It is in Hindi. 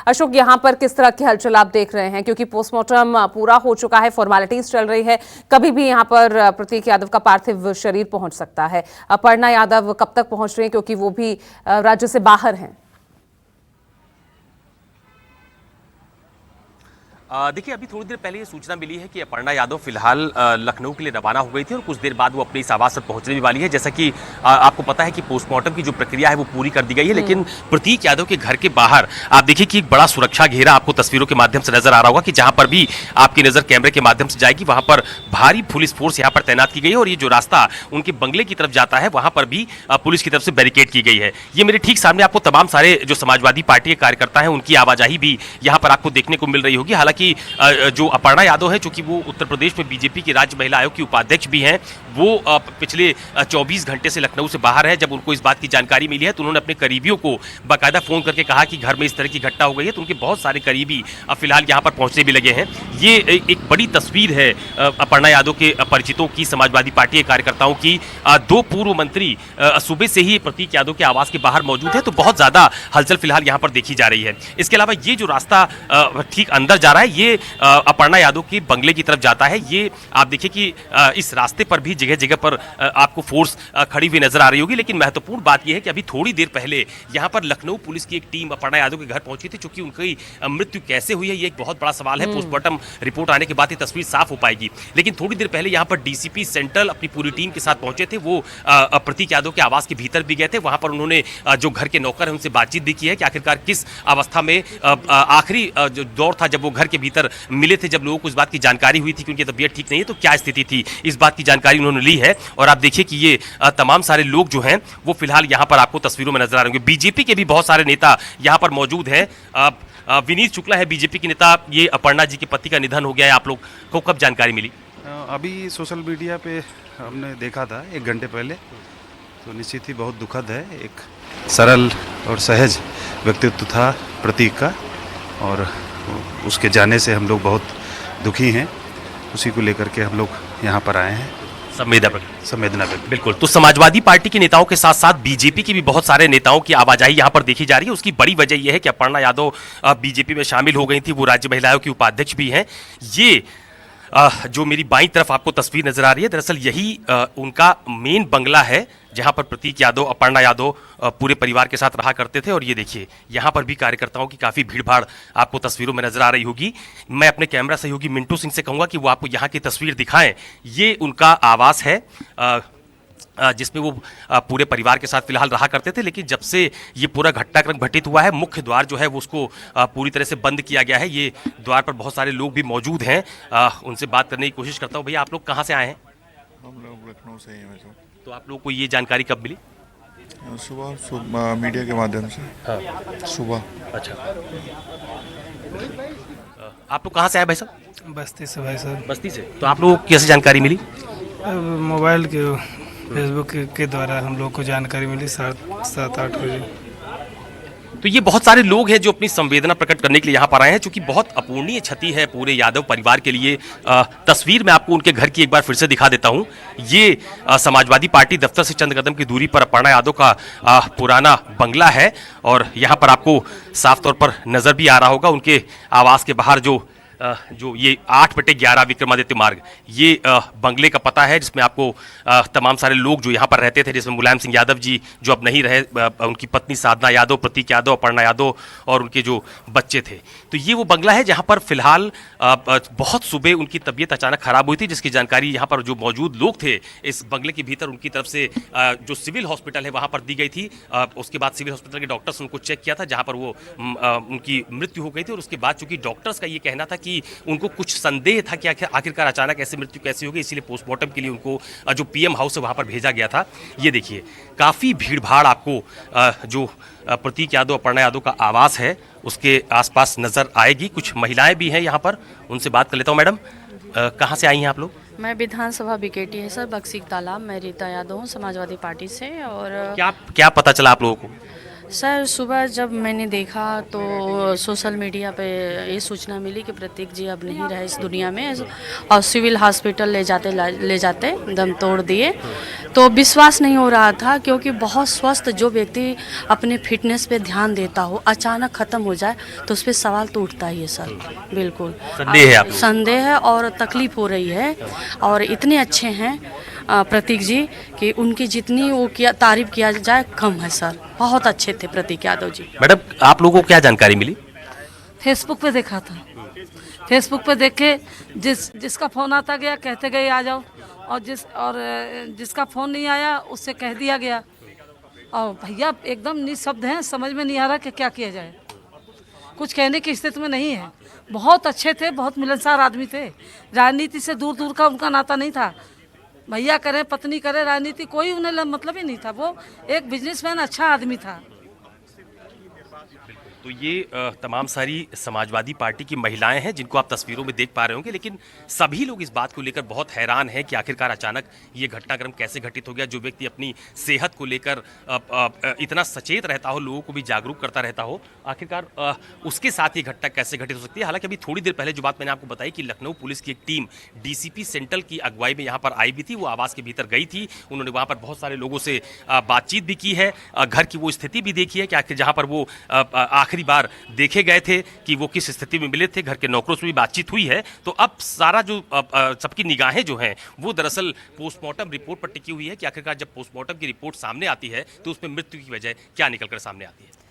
अशोक, यहाँ पर किस तरह की हलचल आप देख रहे हैं, क्योंकि पोस्टमार्टम पूरा हो चुका है, फॉर्मेलिटीज चल रही है, कभी भी यहाँ पर प्रतीक यादव का पार्थिव शरीर पहुंच सकता है। अपर्णा यादव कब तक पहुंच रही है, क्योंकि वो भी राज्य से बाहर हैं? देखिए, अभी थोड़ी देर पहले ये सूचना मिली है कि अपर्णा यादव फिलहाल लखनऊ के लिए रवाना हो गई थी और कुछ देर बाद वो अपने इस आवास पर पहुंचने भी वाली है। जैसा कि आपको पता है कि पोस्टमार्टम की जो प्रक्रिया है वो पूरी कर दी गई है, लेकिन प्रतीक यादव के घर के बाहर आप देखिए कि एक बड़ा सुरक्षा घेरा आपको तस्वीरों के माध्यम से नजर आ रहा होगा कि जहां पर भी आपकी नजर कैमरे के माध्यम से जाएगी वहां पर भारी पुलिस फोर्स यहाँ पर तैनात की गई है और ये जो रास्ता उनके बंगले की तरफ जाता है वहां पर भी पुलिस की तरफ से बैरिकेड की गई है। ये मेरे ठीक सामने आपको तमाम सारे जो समाजवादी पार्टी के कार्यकर्ता हैं उनकी आवाजाही भी यहाँ पर आपको देखने को मिल रही होगी। हालांकि जो अपर्णा यादव है, चूंकि वो उत्तर प्रदेश में बीजेपी की राज्य महिला आयोग की उपाध्यक्ष भी हैं, वो पिछले 24 घंटे से लखनऊ से बाहर है। जब उनको इस बात की जानकारी मिली है तो उन्होंने अपने करीबियों को बाकायदा फोन करके कहा कि घर में इस तरह की घटना हो गई है, तो उनके बहुत सारे करीबी फिलहाल यहाँ पर पहुंचने भी लगे हैं। ये एक बड़ी तस्वीर है अपर्णा यादव के परिचितों की, समाजवादी पार्टी के कार्यकर्ताओं की। दो पूर्व मंत्री सुबह से ही प्रतीक यादव के आवास के बाहर मौजूद है, तो बहुत ज्यादा हलचल फिलहाल यहाँ पर देखी जा रही है। इसके अलावा ये जो रास्ता ठीक अंदर जा रहा है, ये अपर्णा यादव के बंगले की तरफ जाता है। ये आप देखिए कि इस रास्ते पर भी जगह जगह पर आपको फोर्स खड़ी हुई नजर आ रही होगी, लेकिन महत्वपूर्ण बात यह है कि अभी थोड़ी देर पहले यहाँ पर लखनऊ पुलिस की एक टीम अपर्णा यादव के घर पहुंची थी। चूंकि उनकी मृत्यु कैसे हुई है ये एक बहुत बड़ा सवाल है, पोस्टमार्टम रिपोर्ट आने के बाद ये तस्वीर साफ हो पाएगी। लेकिन थोड़ी देर पहले यहाँ पर डीसीपी सेंट्रल अपनी पूरी टीम के साथ पहुंचे थे। वो प्रतीक यादव के आवास के भीतर भी गए थे, वहां पर उन्होंने जो घर के नौकर है उनसे बातचीत भी की है कि आखिरकार किस अवस्था में आखिरी जो दौर था जब वो घर के भीतर मिले थे, जब लोगों को इस बात की जानकारी हुई थी कि उनकी तबीयत ठीक नहीं है तो क्या स्थिति थी, इस बात की जानकारी उन्होंने ली है। और आप देखिए कि ये तमाम सारे लोग जो हैं वो फिलहाल यहाँ पर आपको तस्वीरों में नजर आ रहे होंगे। बीजेपी के भी बहुत सारे नेता यहाँ पर मौजूद हैं। विनीत शुक्ला है बीजेपी के नेता। ये अपर्णा जी के पति का निधन हो गया है, आप लोग को कब जानकारी मिली? अभी सोशल मीडिया पे हमने देखा था 1 घंटे पहले, तो निश्चित ही बहुत दुखद है। एक सरल और सहज व्यक्तित्व था प्रतीक का और उसके जाने से हम लोग बहुत दुखी हैं। उसी को लेकर के हम लोग यहाँ पर आए हैं, संवेदना व्यक्त। बिल्कुल, तो समाजवादी पार्टी के नेताओं के साथ साथ बीजेपी के भी बहुत सारे नेताओं की आवाजाही यहाँ पर देखी जा रही है। उसकी बड़ी वजह यह है कि अपर्णा यादव बीजेपी में शामिल हो गई थी, वो राज्य महिला आयोग की उपाध्यक्ष भी हैं। ये जो मेरी बाईं तरफ आपको तस्वीर नजर आ रही है, दरअसल यही उनका मेन बंगला है जहां पर प्रतीक यादव, अपर्णा यादव पूरे परिवार के साथ रहा करते थे। और ये देखिए यहां पर भी कार्यकर्ताओं की काफी भीड़भाड़ आपको तस्वीरों में नजर आ रही होगी। मैं अपने कैमरा सहयोगी मिंटू सिंह से कहूंगा कि वो आपको यहां की तस्वीर दिखाएं। ये उनका आवास है जिसमें वो पूरे परिवार के साथ फिलहाल रहा करते थे, लेकिन जब से ये पूरा घटनाक्रम घटित हुआ है, मुख्य द्वार जो है वो उसको पूरी तरह से बंद किया गया है। ये द्वार पर बहुत सारे लोग भी मौजूद हैं, उनसे बात करने की कोशिश करता हूँ। भैया, आप लोग कहाँ से आए हैं? हम लोग लखनऊ से ही हैं। तो आप लोग को ये जानकारी कब मिली? सुबह मीडिया के माध्यम से। हाँ, सुबह। अच्छा, आप लोग कहाँ से आए भाई साहब? बस्ती से भाई साहब। बस्ती से। तो आप लोग को कैसे जानकारी मिली? मोबाइल के फेसबुक के द्वारा हम लोग को जानकारी मिली 7-8 बजे। तो ये बहुत सारे लोग हैं जो अपनी संवेदना प्रकट करने के लिए यहाँ पर आए हैं, क्योंकि बहुत अपूर्णीय क्षति है पूरे यादव परिवार के लिए। तस्वीर में आपको उनके घर की एक बार फिर से दिखा देता हूँ। ये समाजवादी पार्टी दफ्तर से चंद कदम की दूरी पर अपर्णा यादव का पुराना बंगला है और यहाँ पर आपको साफ तौर पर नजर भी आ रहा होगा उनके आवास के बाहर जो ये 8/11 विक्रमादित्य मार्ग, ये बंगले का पता है, जिसमें आपको तमाम सारे लोग जो यहाँ पर रहते थे, जिसमें मुलायम सिंह यादव जी जो अब नहीं रहे, उनकी पत्नी साधना यादव, प्रतीक यादव, अपर्णा यादव और उनके जो बच्चे थे। तो ये वो बंगला है जहाँ पर फिलहाल बहुत सुबह उनकी तबीयत अचानक खराब हुई थी, जिसकी जानकारी यहाँ पर जो मौजूद लोग थे इस बंगले के भीतर उनकी तरफ से जो सिविल हॉस्पिटल है वहाँ पर दी गई थी। उसके बाद सिविल हॉस्पिटल के डॉक्टर्स उनको चेक किया था, जहाँ पर वो उनकी मृत्यु हो गई थी। और उसके बाद चूंकि डॉक्टर्स का ये कहना था कि उनको कुछ संदेह था कि आखिरकार अचानक ऐसे मृत्यु कैसे होगी, इसीलिए पोस्टमार्टम के लिए उनको जो पीएम हाउस है वहाँ पर भेजा गया था। ये देखिए काफ़ी भीड़भाड़ आपको जो प्रतीक यादव, अपर्णा यादव का आवास है उसके आसपास नजर आएगी। कुछ महिलाएं भी हैं यहाँ पर, उनसे बात कर लेता हूँ। मैडम, कहाँ से आई हैं आप लोग? मैं विधानसभा बीकेटी है सर, बक्सी तालाब। मैं रीता यादव हूँ समाजवादी पार्टी से। और क्या पता चला आप लोगों को? सर सुबह जब मैंने देखा तो सोशल मीडिया पे ये सूचना मिली कि प्रतीक जी अब नहीं रहे इस दुनिया में और सिविल हॉस्पिटल ले जाते दम तोड़ दिए। तो विश्वास नहीं हो रहा था, क्योंकि बहुत स्वस्थ जो व्यक्ति अपने फिटनेस पे ध्यान देता हो अचानक ख़त्म हो जाए तो उस पर सवाल तो उठता ही है सर। बिल्कुल संदेह है आप लोगों को? संदेह है और तकलीफ हो रही है। और इतने अच्छे हैं प्रतीक जी कि उनकी जितनी वो किया तारीफ किया जाए कम है सर। बहुत अच्छे थे प्रतीक यादव जी। मैडम आप लोगों को क्या जानकारी मिली? फेसबुक पे देखा था। फेसबुक पे देख के जिसका फ़ोन आता गया कहते गए आ जाओ, और जिसका फ़ोन नहीं आया उससे कह दिया गया। और भैया एकदम निःशब्द हैं, समझ में नहीं आ रहा कि क्या किया जाए। कुछ कहने की स्थिति में नहीं है। बहुत अच्छे थे, बहुत मिलनसार आदमी थे। राजनीति से दूर दूर का उनका नाता नहीं था। भैया करे पत्नी करे राजनीति कोई उन्हें मतलब ही नहीं था। वो एक बिजनेसमैन अच्छा आदमी था। तो ये तमाम सारी समाजवादी पार्टी की महिलाएं हैं जिनको आप तस्वीरों में देख पा रहे होंगे, लेकिन सभी लोग इस बात को लेकर बहुत हैरान हैं कि आखिरकार अचानक ये घटनाक्रम कैसे घटित हो गया। जो व्यक्ति अपनी सेहत को लेकर इतना सचेत रहता हो, लोगों को भी जागरूक करता रहता हो, आखिरकार उसके साथ ये घटना कैसे घटित हो सकती है। हालांकि अभी थोड़ी देर पहले जो बात मैंने आपको बताई कि लखनऊ पुलिस की एक टीम डीसीपी सेंट्रल की अगुवाई में यहाँ पर आई भी थी, वो आवास के भीतर गई थी। उन्होंने वहाँ पर बहुत सारे लोगों से बातचीत भी की है, घर की वो स्थिति भी देखी है कि आखिर जहाँ पर वो आखिरी बार देखे गए थे कि वो किस स्थिति में मिले थे। घर के नौकरों से भी बातचीत हुई है। तो अब सारा जो सबकी निगाहें जो हैं वो दरअसल पोस्टमार्टम रिपोर्ट पर टिकी हुई है कि आखिरकार जब पोस्टमार्टम की रिपोर्ट सामने आती है तो उसमें मृत्यु की वजह क्या निकलकर सामने आती है।